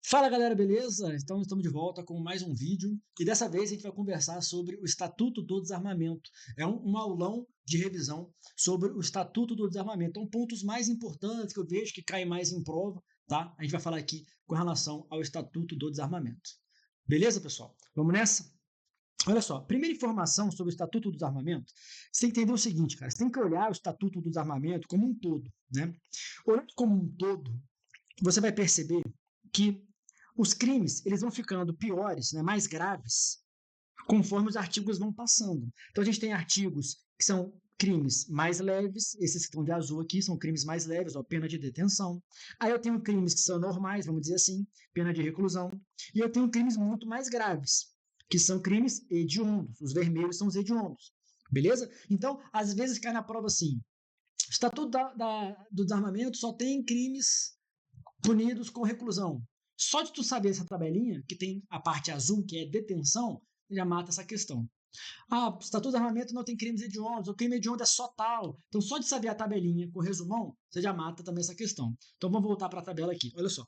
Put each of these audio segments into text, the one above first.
Fala galera, beleza? Então estamos de volta com mais um vídeo e dessa vez a gente vai conversar sobre o Estatuto do Desarmamento. É um aulão de revisão sobre o Estatuto do Desarmamento. Então, pontos mais importantes que eu vejo que caem mais em prova, tá? A gente vai falar aqui com relação ao Estatuto do Desarmamento. Beleza, pessoal? Vamos nessa? Olha só, primeira informação sobre o Estatuto do Desarmamento, você tem que entender o seguinte, cara, você tem que olhar o Estatuto do Desarmamento como um todo, né? Olhando como um todo, você vai perceber que os crimes eles vão ficando piores, né, mais graves, conforme os artigos vão passando. Então a gente tem artigos que são crimes mais leves, esses que estão de azul aqui são crimes mais leves, ó, pena de detenção. Aí eu tenho crimes que são normais, vamos dizer assim, pena de reclusão. E eu tenho crimes muito mais graves, que são crimes hediondos. Os vermelhos são os hediondos. Beleza? Então, às vezes cai na prova assim: Estatuto do Desarmamento só tem crimes punidos com reclusão. Só de tu saber essa tabelinha, que tem a parte azul, que é detenção, já mata essa questão. Ah, Estatuto do Armamento não tem crimes hediondos, o crime hediondo é só tal. Então, só de saber a tabelinha com o resumão, você já mata também essa questão. Então, vamos voltar para a tabela aqui. Olha só.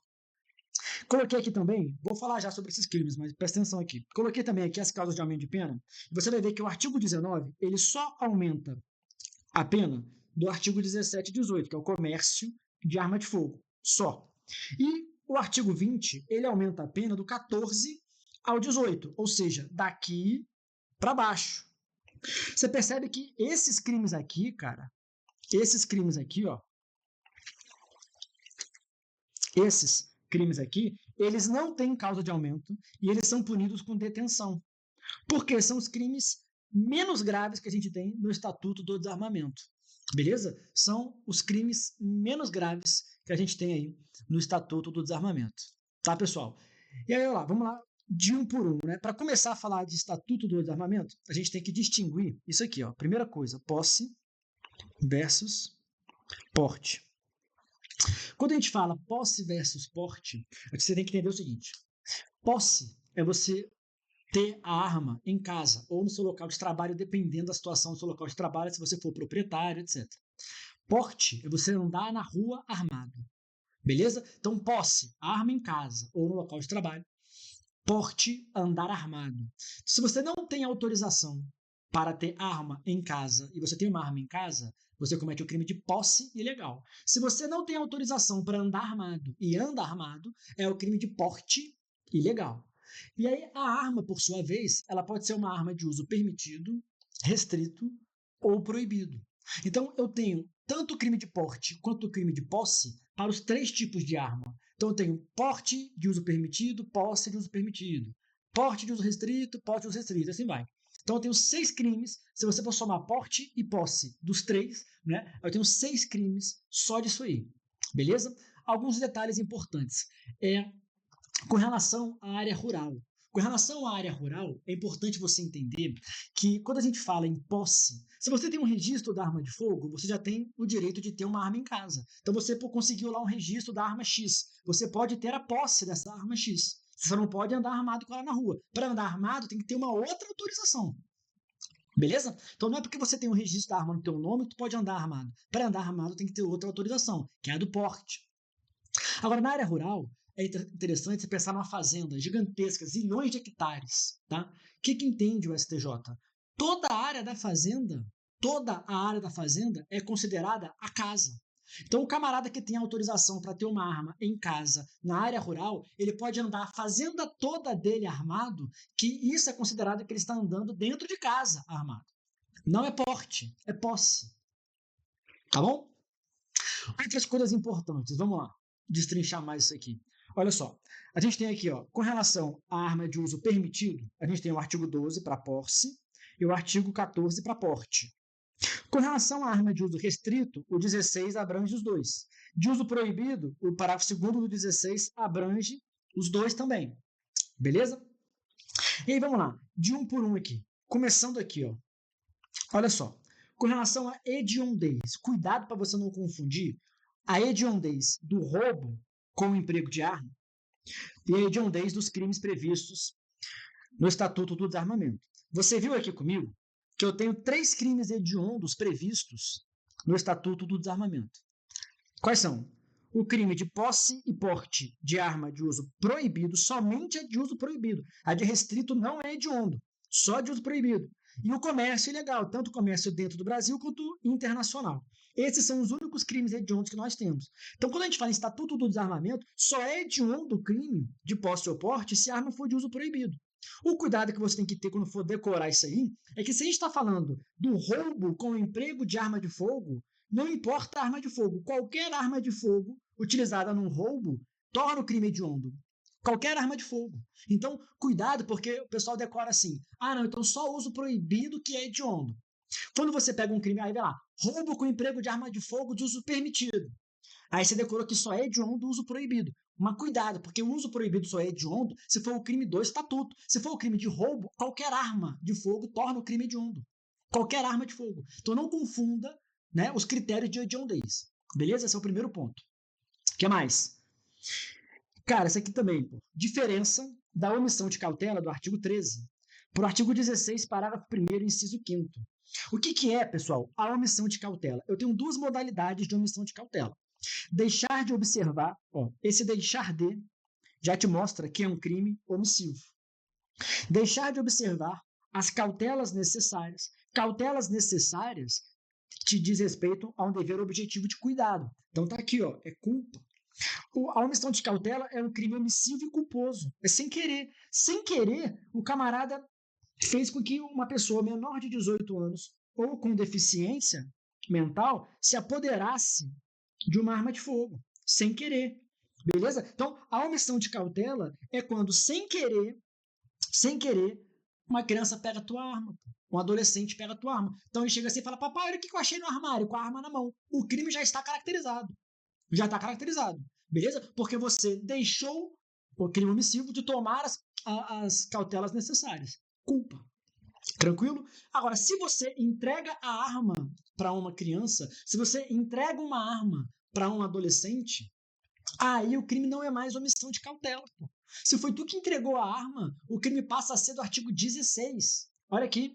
Coloquei aqui também, vou falar já sobre esses crimes, mas presta atenção aqui. Coloquei também aqui as causas de aumento de pena. E você vai ver que o artigo 19, ele só aumenta a pena do artigo 17 e 18, que é o comércio de arma de fogo. Só. E o artigo 20, ele aumenta a pena do 14 ao 18, ou seja, daqui para baixo. Você percebe que esses crimes aqui, cara, esses crimes aqui, ó, esses crimes aqui, eles não têm causa de aumento e eles são punidos com detenção. Porque são os crimes menos graves que a gente tem no Estatuto do Desarmamento. Beleza? São os crimes menos graves que a gente tem aí no Estatuto do Desarmamento. Tá, pessoal? E aí, lá, vamos lá, de um por um, né? Para começar a falar de Estatuto do Desarmamento, a gente tem que distinguir isso aqui, ó. Primeira coisa, posse versus porte. Quando a gente fala posse versus porte, você tem que entender o seguinte: posse é você ter a arma em casa ou no seu local de trabalho, dependendo da situação do seu local de trabalho, se você for proprietário, etc. Porte é você andar na rua armado. Beleza? Então, posse, arma em casa ou no local de trabalho. Porte, andar armado. Se você não tem autorização para ter arma em casa e você tem uma arma em casa, você comete o crime de posse ilegal. Se você não tem autorização para andar armado e anda armado, é o crime de porte ilegal. E aí a arma, por sua vez, ela pode ser uma arma de uso permitido, restrito ou proibido. Então eu tenho tanto o crime de porte quanto o crime de posse para os três tipos de arma. Então eu tenho porte de uso permitido, posse de uso permitido, porte de uso restrito, porte de uso restrito, assim vai. Então eu tenho 6 crimes, se você for somar porte e posse dos 3, né, eu tenho 6 crimes só disso aí. Beleza? Alguns detalhes importantes. Com relação à área rural. Com relação à área rural, é importante você entender que quando a gente fala em posse, se você tem um registro da arma de fogo, você já tem o direito de ter uma arma em casa. Então você conseguiu lá um registro da arma X. Você pode ter a posse dessa arma X. Você só não pode andar armado com ela na rua. Para andar armado, tem que ter uma outra autorização. Beleza? Então não é porque você tem um registro da arma no teu nome que tu pode andar armado. Para andar armado tem que ter outra autorização, que é a do porte. Agora, na área rural, é interessante você pensar numa fazenda gigantesca, zilhões de hectares. Tá? O que entende o STJ? Toda a área da fazenda é considerada a casa. Então, o camarada que tem autorização para ter uma arma em casa, na área rural, ele pode andar a fazenda toda dele armado, que isso é considerado que ele está andando dentro de casa armado. Não é porte, é posse. Tá bom? Outras coisas importantes, vamos lá, destrinchar mais isso aqui. Olha só, a gente tem aqui, ó, com relação à arma de uso permitido, a gente tem o artigo 12 para posse e o artigo 14 para porte. Com relação à arma de uso restrito, o 16 abrange os dois. De uso proibido, o parágrafo 2º do 16 abrange os dois também. Beleza? E aí, vamos lá, de um por um aqui. Começando aqui, ó. Olha só, com relação à hediondez, cuidado para você não confundir a hediondez do roubo com o emprego de arma e a hediondez dos crimes previstos no Estatuto do Desarmamento. Você viu aqui comigo que eu tenho 3 crimes hediondos previstos no Estatuto do Desarmamento. Quais são? o crime de posse e porte de arma de uso proibido, somente a de uso proibido. A de restrito não é hediondo, só de uso proibido. E o comércio ilegal, tanto o comércio dentro do Brasil quanto internacional. Esses são os únicos crimes hediondos que nós temos. Então, quando a gente fala em Estatuto do Desarmamento, só é hediondo o crime de posse ou porte se a arma for de uso proibido. O cuidado que você tem que ter quando for decorar isso aí é que se a gente está falando do roubo com o emprego de arma de fogo, não importa a arma de fogo, qualquer arma de fogo utilizada num roubo torna o crime hediondo. Qualquer arma de fogo. Então, cuidado, porque o pessoal decora assim: ah, não, então só uso proibido que é hediondo. Quando você pega um crime, aí vai lá, roubo com emprego de arma de fogo de uso permitido. Aí você decorou que só é hediondo o uso proibido. Mas cuidado, porque o uso proibido só é hediondo se for o crime do estatuto. Se for o crime de roubo, qualquer arma de fogo torna o crime hediondo. Qualquer arma de fogo. Então não confunda, né, os critérios de hediondez. Beleza? Esse é o primeiro ponto. O que mais? Cara, essa aqui também, pô. Diferença da omissão de cautela do artigo 13 para o artigo 16, parágrafo 1º, inciso 5º. O que é, pessoal, a omissão de cautela? Eu tenho duas modalidades de omissão de cautela. Deixar de observar, ó, esse deixar de já te mostra que é um crime omissivo. Deixar de observar as cautelas necessárias. Cautelas necessárias te diz respeito a um dever objetivo de cuidado. Então tá aqui, ó, é culpa. A omissão de cautela é um crime omissivo e culposo. É sem querer. Sem querer, o camarada fez com que uma pessoa menor de 18 anos ou com deficiência mental se apoderasse de uma arma de fogo, sem querer. Beleza? Então, a omissão de cautela é quando, sem querer, uma criança pega a tua arma, um adolescente pega a tua arma. Então ele chega assim e fala: papai, olha o que eu achei no armário, com a arma na mão. O crime já está caracterizado. Já está caracterizado. Beleza? Porque você deixou o crime omissivo de tomar as cautelas necessárias. Culpa. Tranquilo? Agora, se você entrega a arma para uma criança, se você entrega uma arma para um adolescente, aí o crime não é mais omissão de cautela. Pô. Se foi tu que entregou a arma, o crime passa a ser do artigo 16. Olha aqui.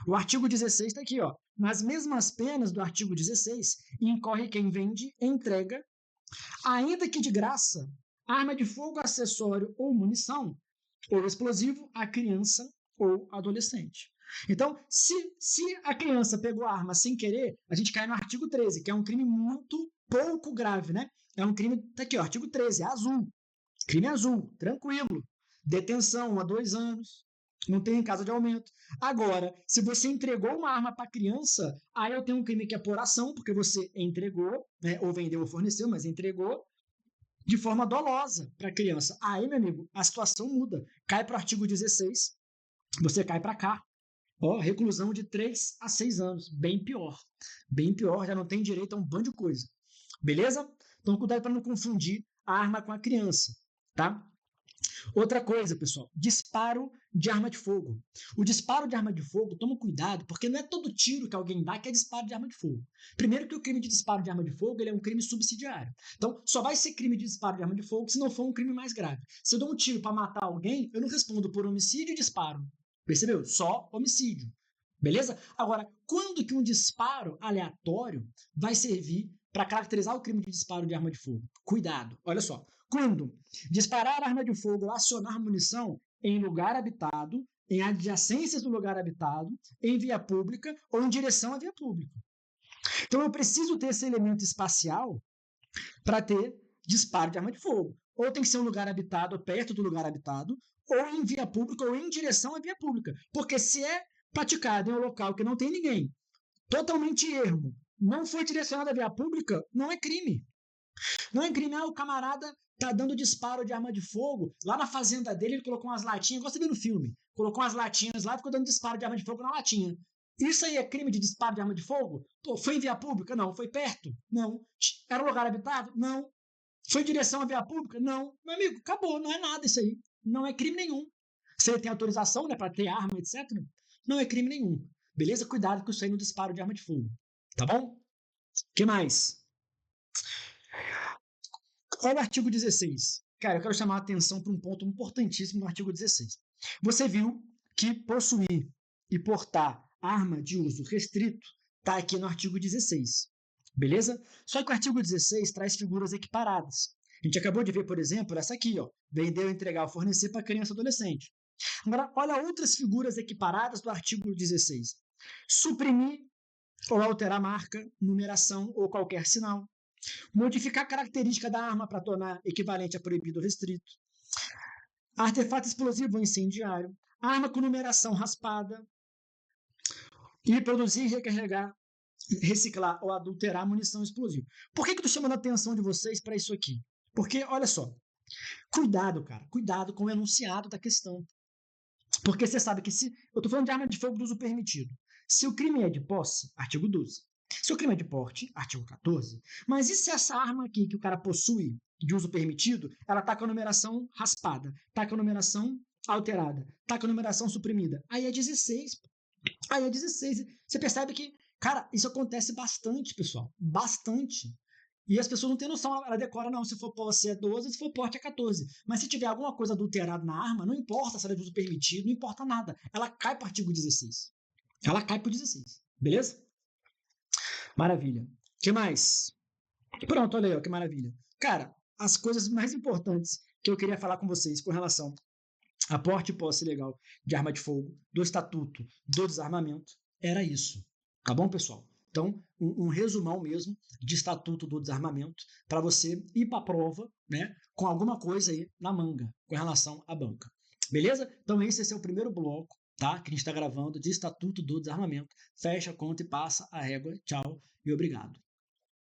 O artigo 16 está aqui, ó. Nas mesmas penas do artigo 16, incorre quem vende, entrega, ainda que de graça, arma de fogo, acessório ou munição, ou explosivo, a criança ou adolescente. Então, se a criança pegou a arma sem querer, a gente cai no artigo 13, que é um crime muito pouco grave, né? É um crime, tá aqui, ó, artigo 13, é azul. Crime azul, tranquilo. Detenção 1 a 2 anos, não tem caso de aumento. Agora, se você entregou uma arma para criança, aí eu tenho um crime que é por ação, porque você entregou, né, ou vendeu ou forneceu, mas entregou de forma dolosa para a criança. Aí, meu amigo, a situação muda. Cai para o artigo 16, você cai para cá. Ó, reclusão de 3 a 6 anos. Bem pior. Bem pior, já não tem direito a um bando de coisa. Beleza? Então, cuidado para não confundir a arma com a criança, tá? Outra coisa, pessoal, disparo de arma de fogo. O disparo de arma de fogo, toma cuidado, porque não é todo tiro que alguém dá que é disparo de arma de fogo. Primeiro que o crime de disparo de arma de fogo ele é um crime subsidiário. Então, só vai ser crime de disparo de arma de fogo se não for um crime mais grave. Se eu dou um tiro para matar alguém, eu não respondo por homicídio e disparo. Percebeu? Só homicídio. Beleza? Agora, quando que um disparo aleatório vai servir para caracterizar o crime de disparo de arma de fogo? Cuidado, olha só. Quando disparar arma de fogo ou acionar munição em lugar habitado, em adjacências do lugar habitado, em via pública ou em direção à via pública. Então eu preciso ter esse elemento espacial para ter disparo de arma de fogo. Ou tem que ser um lugar habitado, ou perto do lugar habitado, ou em via pública, ou em direção à via pública. Porque se é praticado em um local que não tem ninguém, totalmente ermo, não foi direcionado à via pública, não é crime. Não é crime, o camarada tá dando disparo de arma de fogo. Lá na fazenda dele, ele colocou umas latinhas, gosta de ver no filme. Colocou umas latinhas lá e ficou dando disparo de arma de fogo na latinha. Isso aí é crime de disparo de arma de fogo? Pô, foi em via pública? Não. Foi perto? Não. Era um lugar habitado? Não. Foi em direção à via pública? Não. Meu amigo, acabou, não é nada isso aí. Não é crime nenhum. Se ele tem autorização, né, para ter arma, etc., não é crime nenhum. Beleza? Cuidado com isso aí no disparo de arma de fogo. Tá bom? O que mais? Olha o artigo 16. Cara, eu quero chamar a atenção para um ponto importantíssimo no artigo 16. Você viu que possuir e portar arma de uso restrito está aqui no artigo 16. Beleza? Só que o artigo 16 traz figuras equiparadas. A gente acabou de ver, por exemplo, essa aqui, ó, vender, entregar ou fornecer para criança e adolescente. Agora, olha outras figuras equiparadas do artigo 16. Suprimir ou alterar marca, numeração ou qualquer sinal. Modificar a característica da arma para tornar equivalente a proibido ou restrito. Artefato explosivo ou incendiário. Arma com numeração raspada. E produzir, recarregar, reciclar ou adulterar munição explosiva. Por que eu estou chamando a atenção de vocês para isso aqui? Porque, olha só, cuidado, cara, cuidado com o enunciado da questão. Porque você sabe que se. Eu estou falando de arma de fogo do uso permitido. Se o crime é de posse, artigo 12. Se o crime é de porte, artigo 14. Mas e se essa arma aqui que o cara possui de uso permitido, ela está com a numeração raspada, está com a numeração alterada, está com a numeração suprimida? Aí é 16. Aí é 16. Você percebe que, cara, isso acontece bastante, pessoal. Bastante. E as pessoas não têm noção, ela decora, não, se for posse é 12, se for porte é 14. Mas se tiver alguma coisa adulterada na arma, não importa se ela é de uso permitido, não importa nada. Ela cai para o artigo 16. Ela cai para o 16. Beleza? Maravilha. O que mais? Pronto, olha aí, ó, que maravilha. Cara, as coisas mais importantes que eu queria falar com vocês com relação a porte e posse legal de arma de fogo, do Estatuto do Desarmamento, era isso. Tá bom, pessoal? Então, um resumão mesmo de Estatuto do Desarmamento para você ir para a prova, né, com alguma coisa aí na manga com relação à banca. Beleza? Então, esse é o primeiro bloco, tá, que a gente está gravando de Estatuto do Desarmamento. Fecha a conta e passa a régua. Tchau e obrigado.